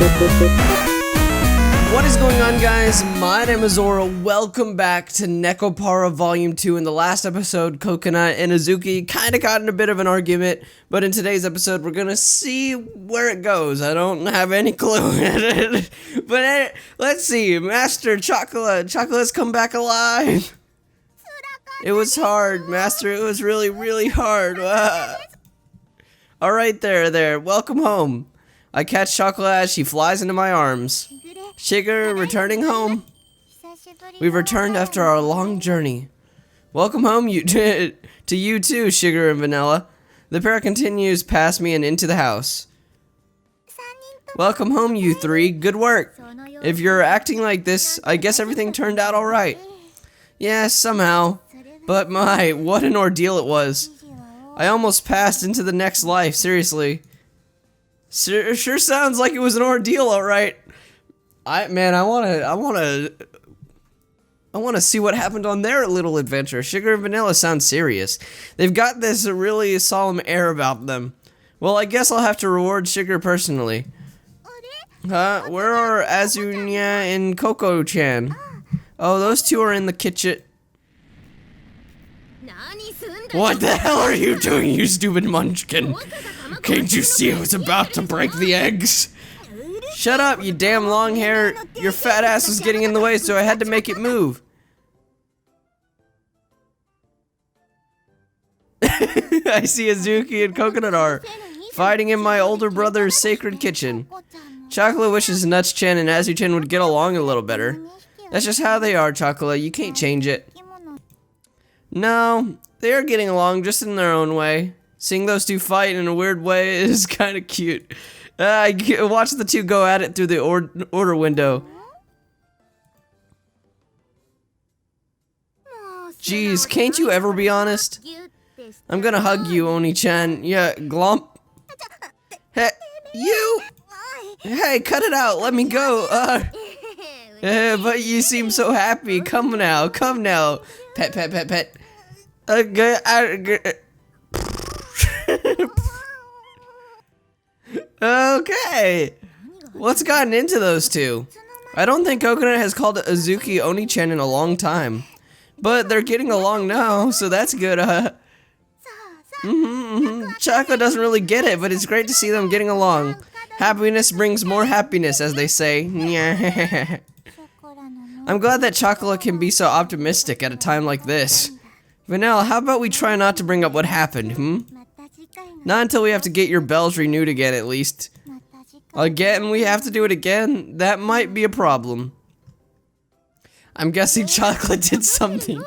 What is going on, guys? My name is Zora. Welcome back to Nekopara Volume 2. In the last episode, Coconut and Azuki kinda got in a bit of an argument, but in today's episode, we're gonna see where it goes. I don't have any clue. But let's see. Master Chocola's come back alive. It was hard, Master. It was really, really hard. Alright, there. Welcome home. I catch Chocola as she flies into my arms. Shigure, returning home. We've returned after our long journey. Welcome home to you too, Shigure and Vanilla. The pair continues past me and into the house. Welcome home, you three. Good work. If you're acting like this, I guess everything turned out alright. Yeah, somehow. But my, what an ordeal it was. I almost passed into the next life, seriously. Sure sounds like it was an ordeal, alright. I wanna see what happened on their little adventure. Shigure and Vanilla sound serious. They've got this really solemn air about them. Well, I guess I'll have to reward Shigure personally. Where are Azuki and Coco-chan? Oh, those two are in the kitchen. What the hell are you doing, you stupid munchkin? Can't you see I was about to break the eggs? Shut up, you damn long hair. Your fat ass was getting in the way, so I had to make it move. I see Azuki and Coconut are fighting in my older brother's sacred kitchen. Chocola wishes Nuts-chan and Azu-chan would get along a little better. That's just how they are, Chocola. You can't change it. No, they are getting along just in their own way. Seeing those two fight in a weird way is kind of cute. I watch the two go at it through the order window. Jeez, can't you ever be honest? I'm gonna hug you, Oni-chan. Yeah, glomp. Hey, you! Hey, cut it out, let me go. But you seem so happy. Come now. Pet. Okay, what's gotten into those two? I don't think Coconut has called Azuki Oni-chan in a long time, but they're getting along now, so that's good. Chocolate doesn't really get it, but it's great to see them getting along. Happiness brings more happiness, as they say. I'm glad that Chocolate can be so optimistic at a time like this. Vanilla, how about we try not to bring up what happened, Not until we have to get your bells renewed again, at least. Again, we have to do it again? That might be a problem. I'm guessing Chocolate did something.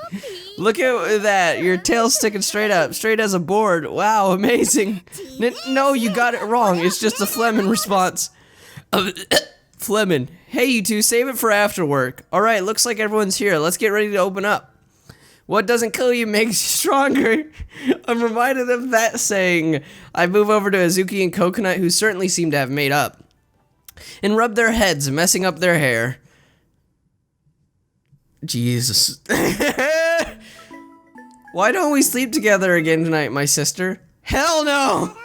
Look at that, your tail's sticking straight up, straight as a board. Wow, amazing. No, you got it wrong, it's just a phlegm response. Phlegm. Hey, you two, save it for after work. Alright, looks like everyone's here, let's get ready to open up. What doesn't kill you makes you stronger. I'm reminded of that saying. I move over to Azuki and Coconut, who certainly seem to have made up, and rub their heads, messing up their hair. Jesus. Why don't we sleep together again tonight, my sister? Hell no!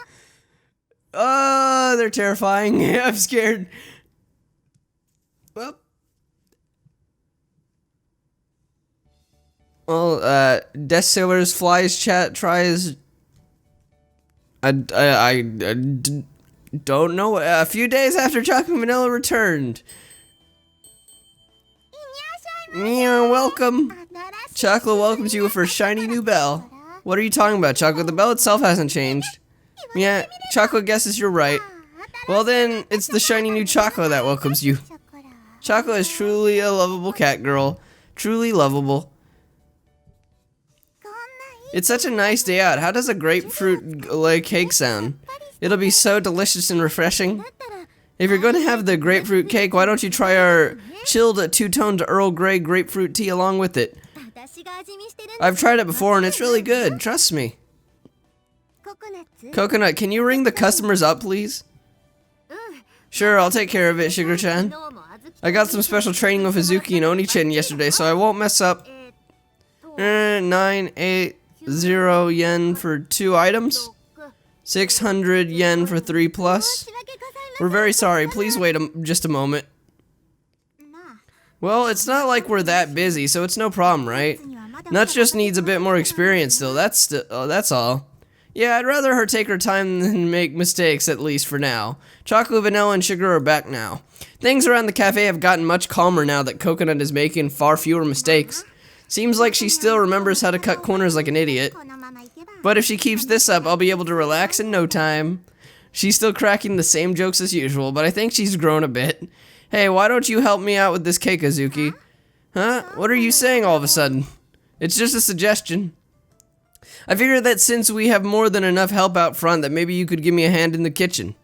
Oh, they're terrifying. I'm scared. Well, Death Sailors Flies chat tries. I don't know. A few days after Chocolate and Vanilla returned. Yeah, welcome. Chocolate welcomes you with her shiny new bell. What are you talking about, Chocolate? The bell itself hasn't changed. Yeah, Chocolate guesses you're right. Well then, it's the shiny new Chocolate that welcomes you. Chocolate is truly a lovable cat girl. Truly lovable. It's such a nice day out. How does a grapefruit cake sound? It'll be so delicious and refreshing. If you're going to have the grapefruit cake, why don't you try our chilled two-toned Earl Grey grapefruit tea along with it? I've tried it before and it's really good, trust me. Coconut, can you ring the customers up, please? Sure, I'll take care of it, Shigure-chan. I got some special training with Azuki and Oni-chan yesterday, so I won't mess up. 980 yen for 2 items. 600 yen for 3 plus. We're very sorry. Please wait just a moment. Well, it's not like we're that busy, so it's no problem, right? Nuts just needs a bit more experience still. That's all. Yeah, I'd rather her take her time than make mistakes, at least for now. Chocola, Vanilla, and Shigure are back now. Things around the cafe have gotten much calmer now that Coconut is making far fewer mistakes. Seems like she still remembers how to cut corners like an idiot. But if she keeps this up, I'll be able to relax in no time. She's still cracking the same jokes as usual, but I think she's grown a bit. Hey, why don't you help me out with this cake, Azuki? Huh? What are you saying all of a sudden? It's just a suggestion. I figured that since we have more than enough help out front, that maybe you could give me a hand in the kitchen.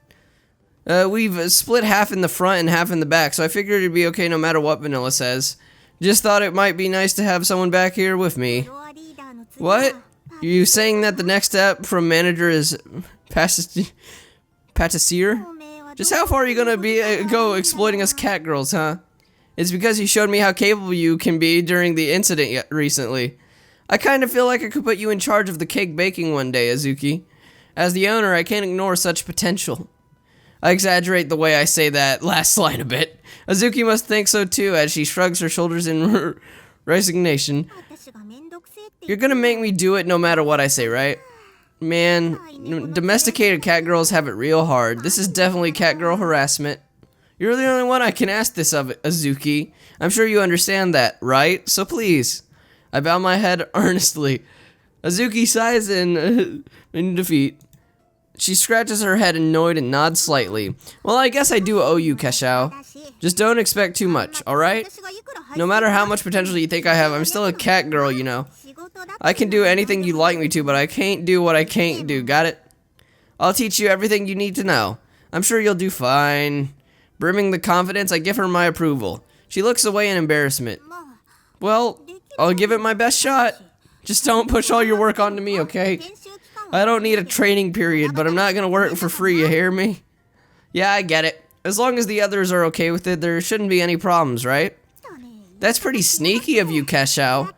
We've split half in the front and half in the back, so I figured it'd be okay no matter what Vanilla says. Just thought it might be nice to have someone back here with me. What? You saying that the next step from manager is patisserie? Just how far are you gonna go exploiting us catgirls, huh? It's because you showed me how capable you can be during the incident recently. I kind of feel like I could put you in charge of the cake baking one day, Azuki. As the owner, I can't ignore such potential. I exaggerate the way I say that last line a bit. Azuki must think so too, as she shrugs her shoulders in resignation. You're gonna make me do it no matter what I say, right? Man, domesticated catgirls have it real hard. This is definitely catgirl harassment. You're the only one I can ask this of, Azuki. I'm sure you understand that, right? So please. I bow my head earnestly. Azuki sighs in defeat. She scratches her head annoyed and nods slightly. Well, I guess I do owe you, Kashou. Just don't expect too much, alright? No matter how much potential you think I have, I'm still a cat girl, you know. I can do anything you'd like me to, but I can't do what I can't do, got it? I'll teach you everything you need to know. I'm sure you'll do fine. Brimming with confidence, I give her my approval. She looks away in embarrassment. Well, I'll give it my best shot. Just don't push all your work onto me, okay? I don't need a training period, but I'm not gonna work for free, you hear me? Yeah, I get it. As long as the others are okay with it, there shouldn't be any problems, right? That's pretty sneaky of you, Kashou.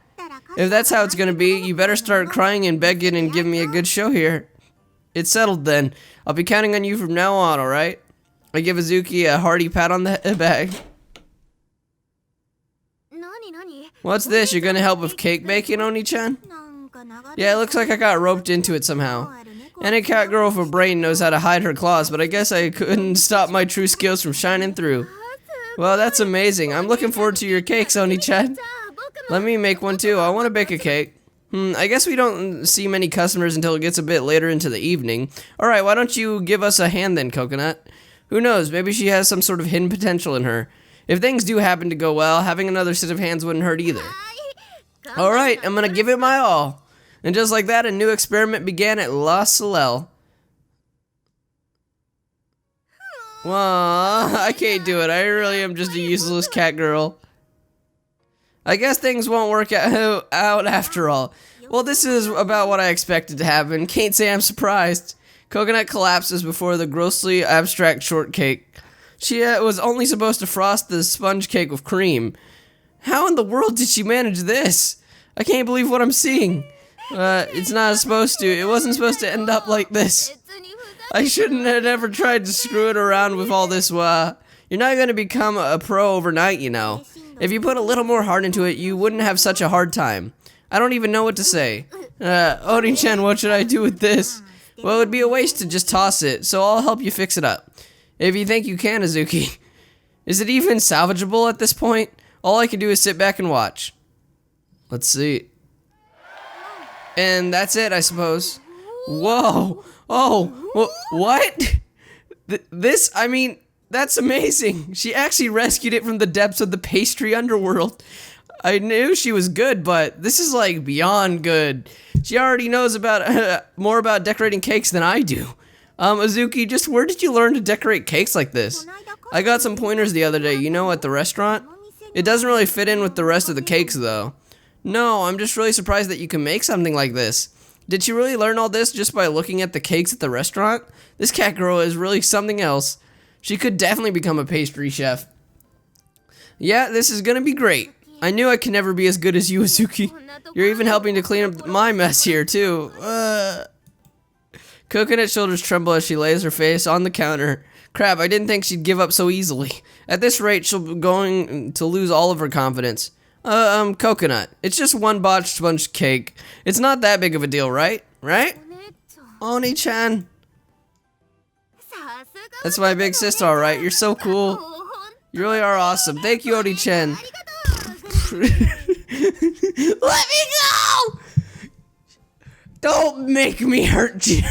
If that's how it's gonna be, you better start crying and begging and give me a good show here. It's settled then. I'll be counting on you from now on, alright? I give Azuki a hearty pat on the back. What's this? You're gonna help with cake baking, Oni-chan? Yeah, it looks like I got roped into it somehow. Any cat girl with a brain knows how to hide her claws, but I guess I couldn't stop my true skills from shining through. Well, that's amazing. I'm looking forward to your cakes, Oni-chan. Let me make one too. I want to bake a cake. I guess we don't see many customers until it gets a bit later into the evening. Alright, why don't you give us a hand then, Coconut? Who knows, maybe she has some sort of hidden potential in her. If things do happen to go well, having another set of hands wouldn't hurt either. Alright, I'm gonna give it my all. And just like that, a new experiment began at La Soleil. Well, I can't do it. I really am just a useless cat girl. I guess things won't work out after all. Well, this is about what I expected to happen. Can't say I'm surprised. Coconut collapses before the grossly abstract shortcake. She was only supposed to frost the sponge cake with cream. How in the world did she manage this? I can't believe what I'm seeing. It's not supposed to. It wasn't supposed to end up like this. I shouldn't have ever tried to screw it around with all this. You're not going to become a pro overnight, you know. If you put a little more heart into it, you wouldn't have such a hard time. I don't even know what to say. Oni-chan, what should I do with this? Well, it would be a waste to just toss it, so I'll help you fix it up. If you think you can, Azuki. Is it even salvageable at this point? All I can do is sit back and watch. Let's see. And that's it, I suppose. Whoa! Oh! What? I mean, that's amazing. She actually rescued it from the depths of the pastry underworld. I knew she was good, but this is like beyond good. She already knows about more about decorating cakes than I do. Azuki, just where did you learn to decorate cakes like this? I got some pointers the other day, you know, at the restaurant. It doesn't really fit in with the rest of the cakes, though. No, I'm just really surprised that you can make something like this. Did she really learn all this just by looking at the cakes at the restaurant? This cat girl is really something else. She could definitely become a pastry chef. Yeah, this is gonna be great. I knew I could never be as good as you, Azuki. You're even helping to clean up my mess here, too. Coconut's shoulders tremble as she lays her face on the counter. Crap, I didn't think she'd give up so easily. At this rate, she'll be going to lose all of her confidence. Coconut. It's just one botched sponge cake. It's not that big of a deal, right? Right? Oni-chan. That's my big sister, alright. You're so cool. You really are awesome. Thank you, Oni-chan. Let me go! Don't make me hurt you.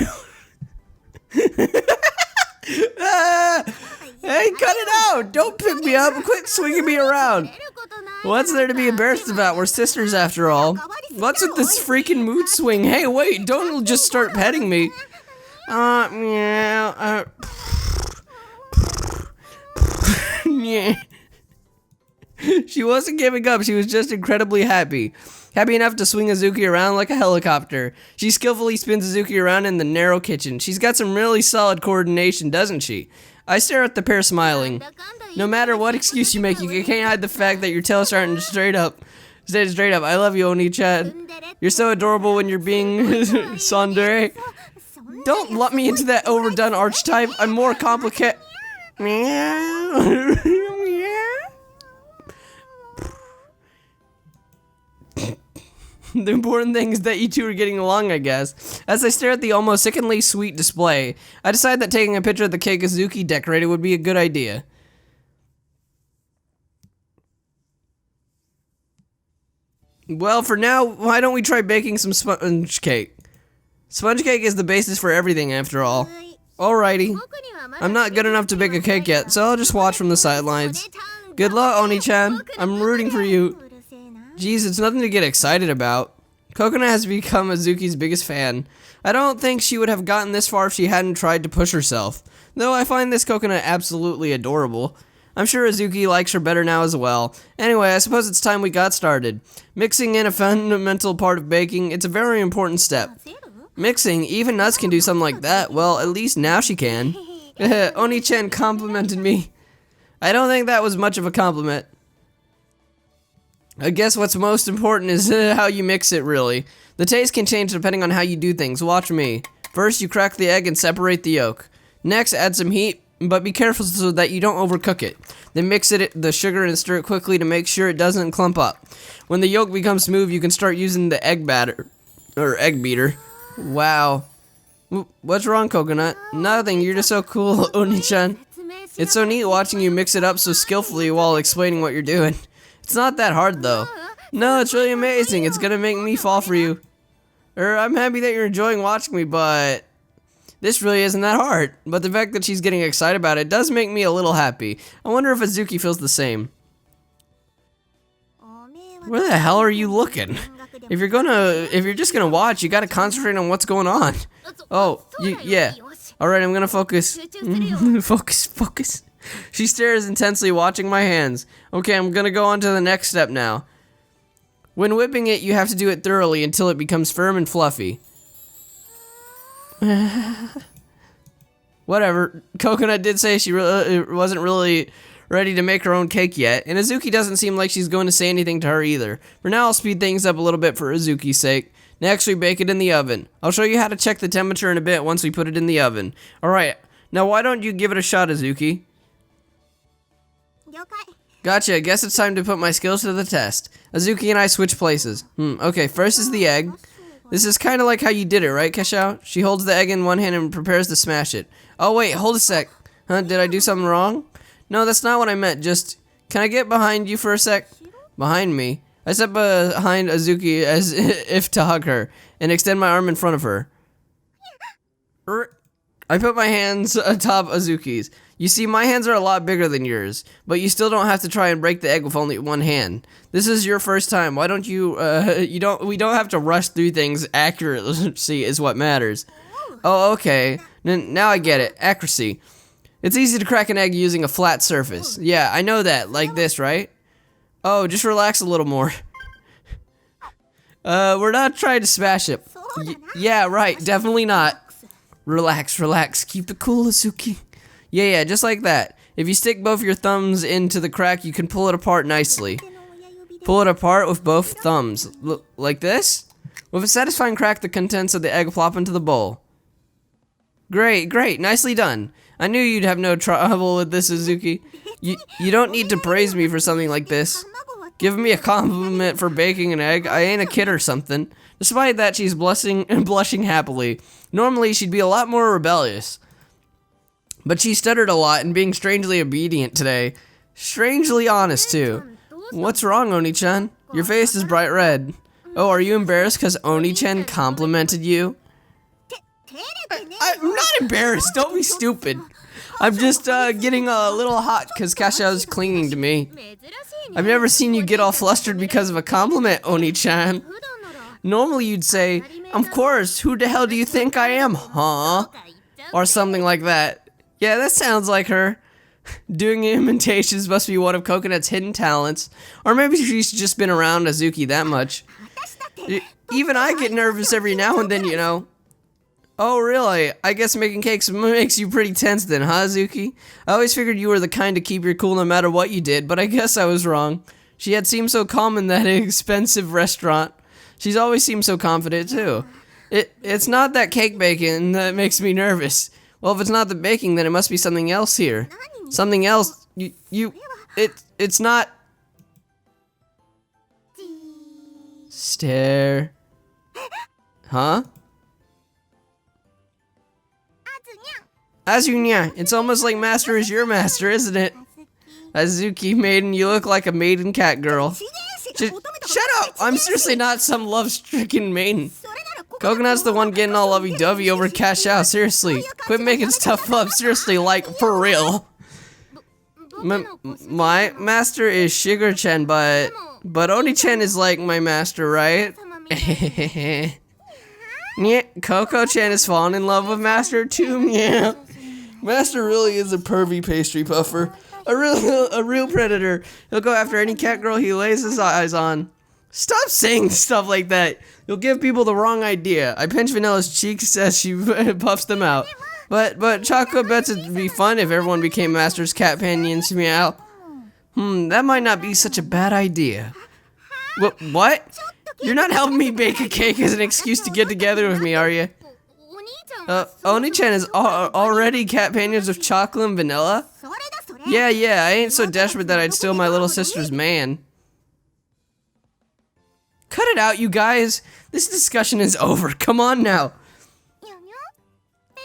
Hey, cut it out! Don't pick me up. Quit swinging me around. What's there to be embarrassed about? We're sisters after all. What's with this freaking mood swing? Hey, wait, don't just start petting me. Yeah. She wasn't giving up, she was just incredibly happy. Happy enough to swing Azuki around like a helicopter. She skillfully spins Azuki around in the narrow kitchen. She's got some really solid coordination, doesn't she? I stare at the pair smiling. No matter what excuse you make, you can't hide the fact that your tail's starting straight up. Stay straight up. I love you, Oni-chan. You're so adorable when you're being tsundere. Don't lump me into that overdone archetype. I'm more complicated. Meow. The important thing is that you two are getting along, I guess. As I stare at the almost sickeningly sweet display, I decide that taking a picture of the cake Azuki decorated would be a good idea. Well, for now, why don't we try baking some sponge cake? Sponge cake is the basis for everything, after all. Alrighty. I'm not good enough to bake a cake yet, so I'll just watch from the sidelines. Good luck, Oni-chan. I'm rooting for you. Geez, it's nothing to get excited about. Coconut has become Azuki's biggest fan. I don't think she would have gotten this far if she hadn't tried to push herself. Though I find this Coconut absolutely adorable. I'm sure Azuki likes her better now as well. Anyway, I suppose it's time we got started. Mixing in a fundamental part of baking, it's a very important step. Mixing, even nuts can do something like that. Well, at least now she can. Oni-chan complimented me. I don't think that was much of a compliment. I guess what's most important is how you mix it, really. The taste can change depending on how you do things. Watch me. First, you crack the egg and separate the yolk. Next, add some heat, but be careful so that you don't overcook it. Then mix the sugar and stir it quickly to make sure it doesn't clump up. When the yolk becomes smooth, you can start using the egg batter, or egg beater. Wow. What's wrong, Coconut? Nothing, you're just so cool, Oni-chan. It's so neat watching you mix it up so skillfully while explaining what you're doing. It's not that hard, though. No, it's really amazing. It's gonna make me fall for you. I'm happy that you're enjoying watching me, but this really isn't that hard. But the fact that she's getting excited about it does make me a little happy. I wonder if Azuki feels the same. Where the hell are you looking? If you're just gonna watch, you gotta concentrate on what's going on. Oh, yeah. Alright, I'm gonna focus. Focus. She stares intensely, watching my hands. Okay, I'm gonna go on to the next step now. When whipping it, you have to do it thoroughly until it becomes firm and fluffy. Whatever. Coconut did say she wasn't really ready to make her own cake yet, and Azuki doesn't seem like she's going to say anything to her either. For now, I'll speed things up a little bit for Azuki's sake. Next, we bake it in the oven. I'll show you how to check the temperature in a bit once we put it in the oven. Alright, now why don't you give it a shot, Azuki? Gotcha, I guess it's time to put my skills to the test. Azuki and I switch places. Okay, first is the egg. This is kind of like how you did it, right, Kashou? She holds the egg in one hand and prepares to smash it. Oh wait, hold a sec. Huh, did I do something wrong? No, that's not what I meant, just... Can I get behind you for a sec? Behind me? I step behind Azuki as if to hug her, and extend my arm in front of her. I put my hands atop Azuki's. You see, my hands are a lot bigger than yours, but you still don't have to try and break the egg with only one hand. This is your first time. Why don't you, we don't have to rush through things. Accuracy is what matters. Oh, okay. Now I get it. Accuracy. It's easy to crack an egg using a flat surface. Yeah, I know that. Like this, right? Oh, just relax a little more. We're not trying to smash it. Yeah, right. Definitely not. Relax. Keep the cool, Azuki. Yeah, just like that. If you stick both your thumbs into the crack, you can pull it apart nicely. Pull it apart with both thumbs. Like this? With a satisfying crack, the contents of the egg plop into the bowl. Great, great, nicely done. I knew you'd have no trouble with this, Azuki. You don't need to praise me for something like this. Give me a compliment for baking an egg. I ain't a kid or something. Despite that, she's blushing happily. Normally, she'd be a lot more rebellious. But she stuttered a lot and being strangely obedient today. Strangely honest, too. What's wrong, Oni-chan? Your face is bright red. Oh, are you embarrassed because Oni-chan complimented you? I'm not embarrassed. Don't be stupid. I'm just getting a little hot because Kashou's clinging to me. I've never seen you get all flustered because of a compliment, Oni-chan. Normally you'd say, of course, who the hell do you think I am, huh? Or something like that. Yeah, that sounds like her. Doing imitations must be one of Coconut's hidden talents. Or maybe she's just been around Azuki that much. Even I get nervous every now and then, you know. Oh, really? I guess making cakes makes you pretty tense then, huh, Azuki? I always figured you were the kind to keep your cool no matter what you did, but I guess I was wrong. She had seemed so calm in that expensive restaurant. She's always seemed so confident, too. It's not that cake baking that makes me nervous. Well, if it's not the baking, then it must be something else here. Something else. It's not... Stare. Huh? Azunya, it's almost like master is your master, isn't it? Azuki, maiden, you look like a maiden catgirl. Shut up! I'm seriously not some love-stricken maiden. Coconut's the one getting all lovey-dovey over Kashou, seriously. Quit making stuff up, seriously, like, for real. My master is Shigure-chan, but Oni-chan is like my master, right? Yeah, Coco-chan has fallen in love with Master too, yeah. Master really is a pervy pastry puffer. A real predator. He'll go after any cat girl he lays his eyes on. Stop saying stuff like that. You'll give people the wrong idea. I pinch Vanilla's cheeks as she puffs them out. But Chocolate bets it'd be fun if everyone became Master's cat companions, meow. That might not be such a bad idea. What? You're not helping me bake a cake as an excuse to get together with me, are you? Oni-chan is already companions with Chocola and Vanilla? Yeah, I ain't so desperate that I'd steal my little sister's man. Cut it out, you guys. This discussion is over. Come on now.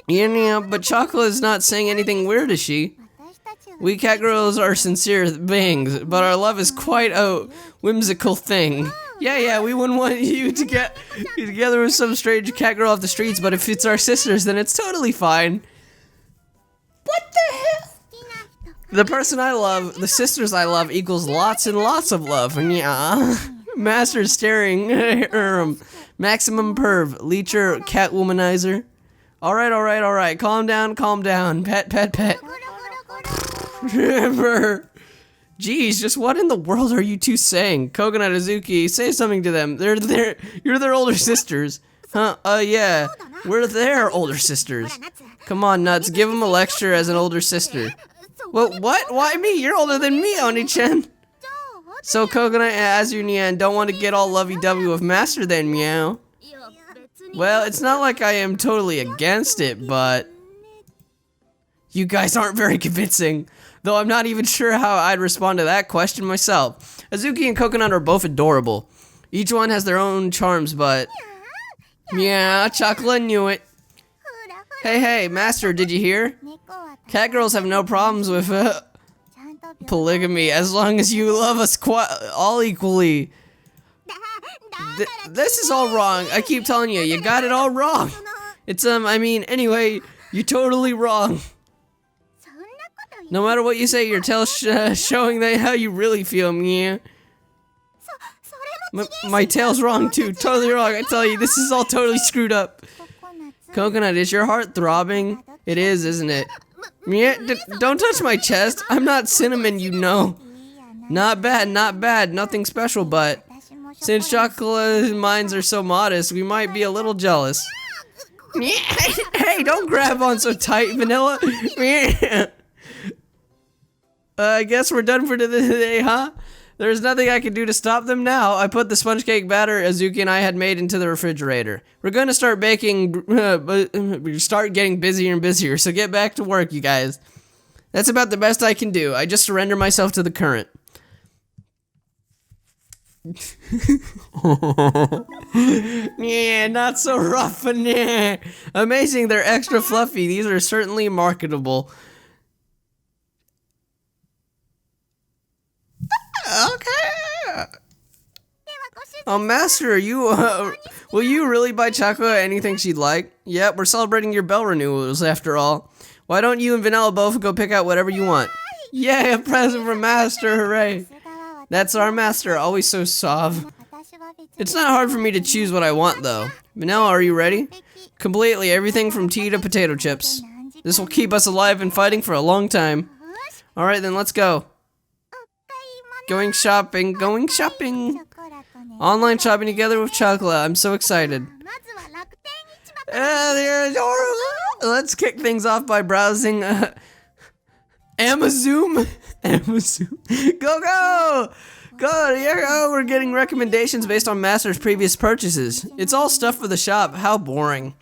Yeah, but Chocola is not saying anything weird, is she? We catgirls are sincere beings, but our love is quite a whimsical thing. Yeah, we wouldn't want you to get together with some strange catgirl off the streets, but if it's our sisters, then it's totally fine. What the hell? The person I love, the sisters I love, equals lots and lots of love, and yeah. Master staring, maximum perv, leecher, cat womanizer. Alright, calm down, pet. Remember. Jeez, just what in the world are you two saying? Coconut, Azuki, say something to them. You're their older sisters. Huh? Yeah. We're their older sisters. Come on, Nuts, give them a lecture as an older sister. Well, what? Why me? You're older than me, Oni-chan. So Coconut and Azunya don't want to get all lovey-dovey with Master then, meow. Well, it's not like I am totally against it, but... You guys aren't very convincing. Though I'm not even sure how I'd respond to that question myself. Azuki and Coconut are both adorable. Each one has their own charms, but... Yeah, Chocolate knew it. Hey, Master, did you hear? Catgirls have no problems with polygamy as long as you love us all equally. This is all wrong. I keep telling you, you got it all wrong. It's, anyway, you're totally wrong. No matter what you say, your tail's showing that how you really feel, yeah. My tail's wrong too, totally wrong. I tell you, this is all totally screwed up. Coconut, is your heart throbbing? It is, isn't it? Yeah, don't touch my chest. I'm not cinnamon, you know. Not bad, nothing special, but since Chocola's minds are so modest, we might be a little jealous. Hey, don't grab on so tight, Vanilla. I guess we're done for today, huh? There's nothing I can do to stop them now. I put the sponge cake batter Azuki and I had made into the refrigerator. We're going to start baking, we start getting busier and busier, so get back to work, you guys. That's about the best I can do. I just surrender myself to the current. Yeah, not so rough. Nah. Amazing, they're extra fluffy. These are certainly marketable. Okay. Oh, Master, are you, will you really buy Chocola anything she'd like? Yep, we're celebrating your bell renewals after all. Why don't you and Vanilla both go pick out whatever you want? Yay, a present from Master, hooray. That's our Master, always so suave. It's not hard for me to choose what I want, though. Vanilla, are you ready? Completely, everything from tea to potato chips. This will keep us alive and fighting for a long time. Alright then, let's go. Going shopping, going shopping. Online shopping together with Chocola. I'm so excited. They're adorable. Let's kick things off by browsing Amazon. Amazon. Go, go! Go, here we go. We're getting recommendations based on Master's previous purchases. It's all stuff for the shop. How boring.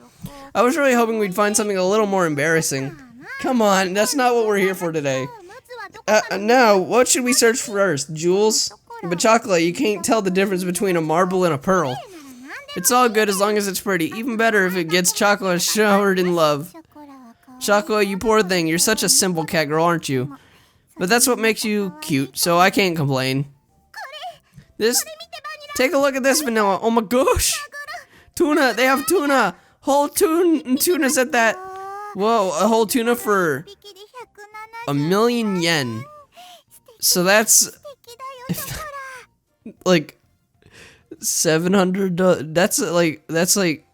I was really hoping we'd find something a little more embarrassing. Come on, that's not what we're here for today. Now, what should we search first? Jewels? But Chocola, you can't tell the difference between a marble and a pearl. It's all good as long as it's pretty. Even better if it gets Chocola showered in love. Chocola, you poor thing. You're such a simple cat girl, aren't you? But that's what makes you cute, so I can't complain. Take a look at this, Vanilla. Oh my gosh. Tuna, they have tuna. Whole tuna's at that. Whoa, a whole tuna for 1,000,000 yen. So that's like 700. That's like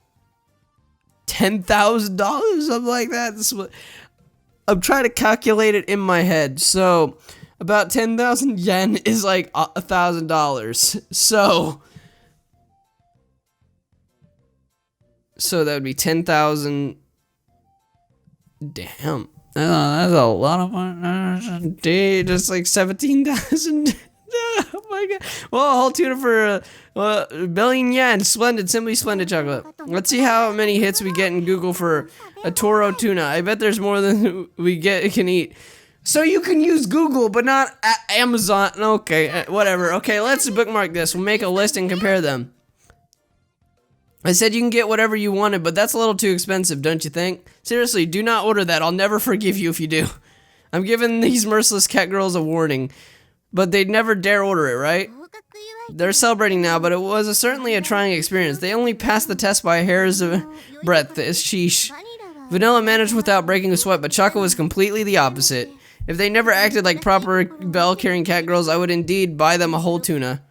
$10,000, something like that. This is what I'm trying to calculate it in my head. So about 10,000 yen is like $1,000. So that would be 10,000. Damn. That's a lot of money. Dude, just like 17,000. Oh my god. Well, a whole tuna for 1,000,000,000 yen. Splendid, simply splendid, Chocolate. Let's see how many hits we get in Google for a Toro tuna. I bet there's more than we can eat. So you can use Google, but not Amazon. Okay, whatever. Okay, let's bookmark this. We'll make a list and compare them. I said you can get whatever you wanted, but that's a little too expensive, don't you think? Seriously, do not order that. I'll never forgive you if you do. I'm giving these merciless cat girls a warning. But they'd never dare order it, right? They're celebrating now, but it was certainly a trying experience. They only passed the test by a hair's breadth. Sheesh. Vanilla managed without breaking a sweat, but Choco was completely the opposite. If they never acted like proper bell-carrying cat girls, I would indeed buy them a whole tuna.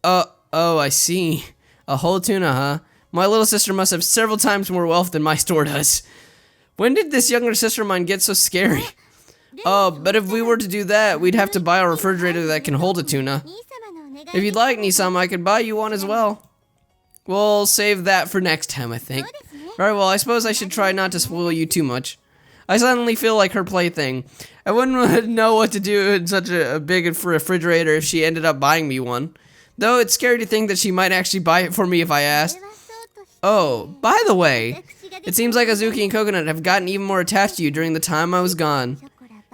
Oh, I see. A whole tuna, huh? My little sister must have several times more wealth than my store does. When did this younger sister of mine get so scary? Oh, but if we were to do that, we'd have to buy a refrigerator that can hold a tuna. If you'd like, Nisama, I could buy you one as well. We'll save that for next time, I think. Very well, I suppose I should try not to spoil you too much. I suddenly feel like her plaything. I wouldn't know what to do in such a big refrigerator if she ended up buying me one. Though it's scary to think that she might actually buy it for me if I asked. Oh, by the way, it seems like Azuki and Coconut have gotten even more attached to you during the time I was gone.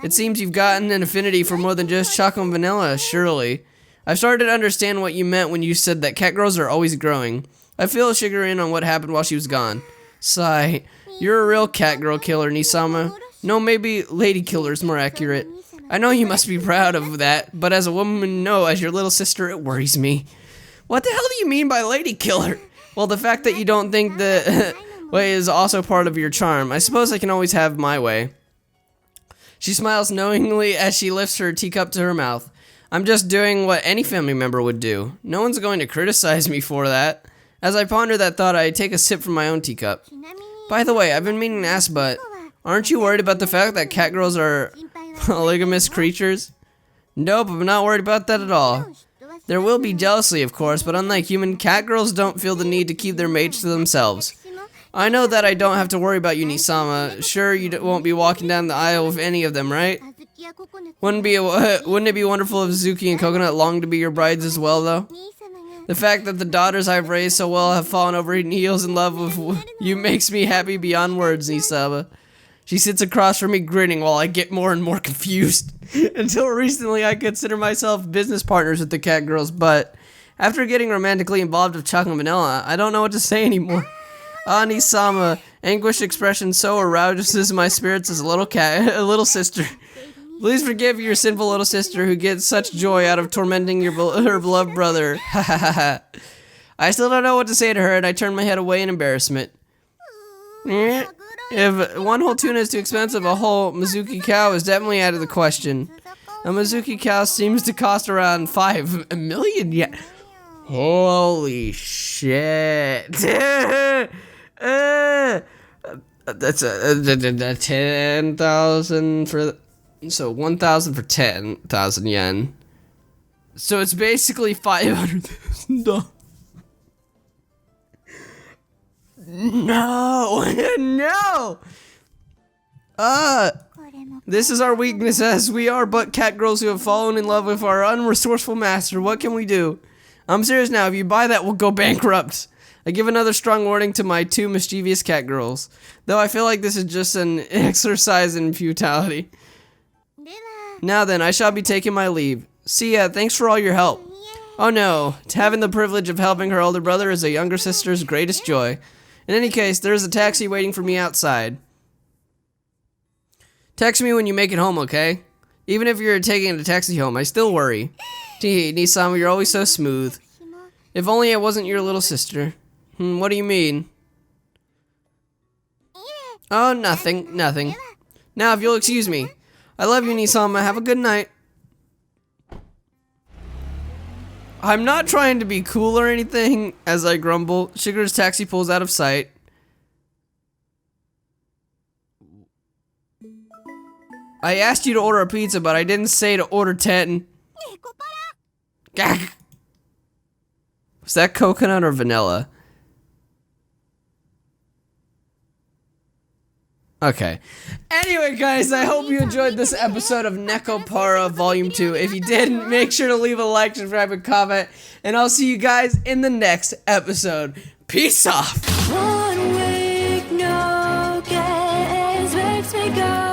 It seems you've gotten an affinity for more than just Chocola and Vanilla, surely. I've started to understand what you meant when you said that cat girls are always growing. I feel Shigure in on what happened while she was gone. Sigh. You're a real cat girl killer, Nisama. No, maybe lady killer is more accurate. I know you must be proud of that, but as a woman, no, as your little sister, it worries me. What the hell do you mean by lady killer? Well, the fact that you don't think the way is also part of your charm. I suppose I can always have my way. She smiles knowingly as she lifts her teacup to her mouth. I'm just doing what any family member would do. No one's going to criticize me for that. As I ponder that thought, I take a sip from my own teacup. By the way, I've been meaning to ask, but aren't you worried about the fact that cat girls are polygamous creatures? Nope, I'm not worried about that at all. There will be jealousy, of course, but unlike human, cat girls don't feel the need to keep their mates to themselves. I know that I don't have to worry about you, Nisama. Sure, you won't be walking down the aisle with any of them, right? Wouldn't it be wonderful if Azuki and Coconut longed to be your brides as well, though? The fact that the daughters I've raised so well have fallen over heels in love with you makes me happy beyond words, Nisama. She sits across from me grinning while I get more and more confused. Until recently, I consider myself business partners with the Catgirls, but after getting romantically involved with Chocola Vanilla, I don't know what to say anymore. Ah, Nisama, anguished expression so arouses my spirits as a little sister. Please forgive your sinful little sister who gets such joy out of tormenting her beloved brother. Ha ha ha ha. I still don't know what to say to her, and I turn my head away in embarrassment. If one whole tuna is too expensive, a whole Mizuki cow is definitely out of the question. A Mizuki cow seems to cost around 5 million yen. Holy shit. That's 10,000 for... So 1,000 for 10,000 yen. So it's basically 500,000 dollars. No, no. This is our weakness, as we are but catgirls who have fallen in love with our unresourceful master. What can we do? I'm serious now. If you buy that, we'll go bankrupt. I give another strong warning to my 2 mischievous catgirls. Though I feel like this is just an exercise in futility. Now then, I shall be taking my leave. See ya, thanks for all your help. Oh no, having the privilege of helping her older brother is a younger sister's greatest joy. In any case, there is a taxi waiting for me outside. Text me when you make it home, okay? Even if you're taking a taxi home, I still worry. Tee, Nisama, you're always so smooth. If only I wasn't your little sister. What do you mean? Oh, nothing, nothing. Now, if you'll excuse me. I love you, Nisama. Have a good night. I'm not trying to be cool or anything, as I grumble. Shigure's taxi pulls out of sight. I asked you to order a pizza, but I didn't say to order 10. Gag. Was that coconut or vanilla? Okay. Anyway, guys, I hope you enjoyed this episode of Nekopara Volume 2. If you did, make sure to leave a like, subscribe, and comment. And I'll see you guys in the next episode. Peace off! 1 week, no games makes me go.